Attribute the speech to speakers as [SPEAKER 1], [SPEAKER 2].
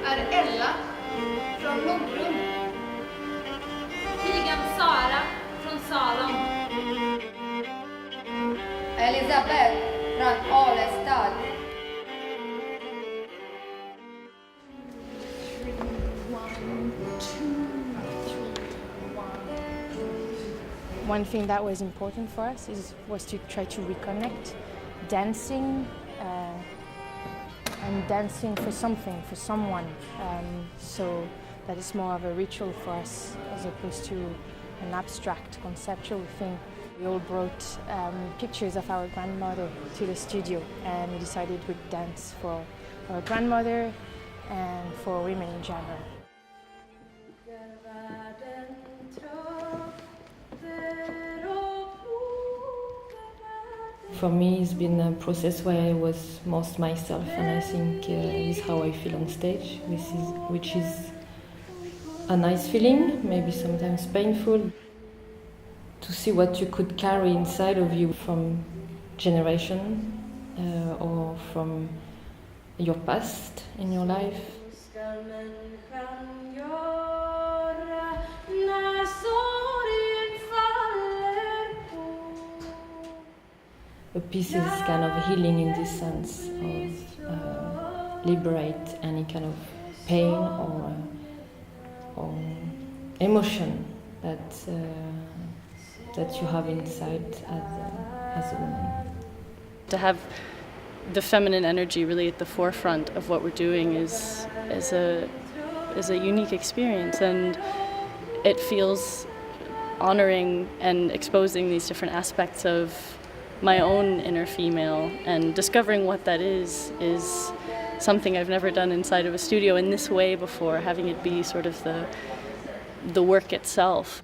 [SPEAKER 1] är Ella från Nordrum.
[SPEAKER 2] Keegan-Sara från Salom.
[SPEAKER 3] Elisabeth från Alestad.
[SPEAKER 4] One thing that was important for us was to try to reconnect dancing and dancing for something, for someone. So that is more of a ritual for us as opposed to an abstract, conceptual thing. We all brought pictures of our grandmother to the studio, and we decided we'd dance for our grandmother and for women in general.
[SPEAKER 5] For me, it's been a process where I was most myself, and I think is how I feel on stage, which is a nice feeling, maybe sometimes painful, to see what you could carry inside of you from generation or from your past in your life. A piece is kind of healing in this sense of liberate any kind of pain or emotion that you have inside as a woman.
[SPEAKER 6] To have the feminine energy really at the forefront of what we're doing is a unique experience, and it feels honoring and exposing these different aspects of my own inner female, and discovering what that is something I've never done inside of a studio in this way before, having it be sort of the work itself.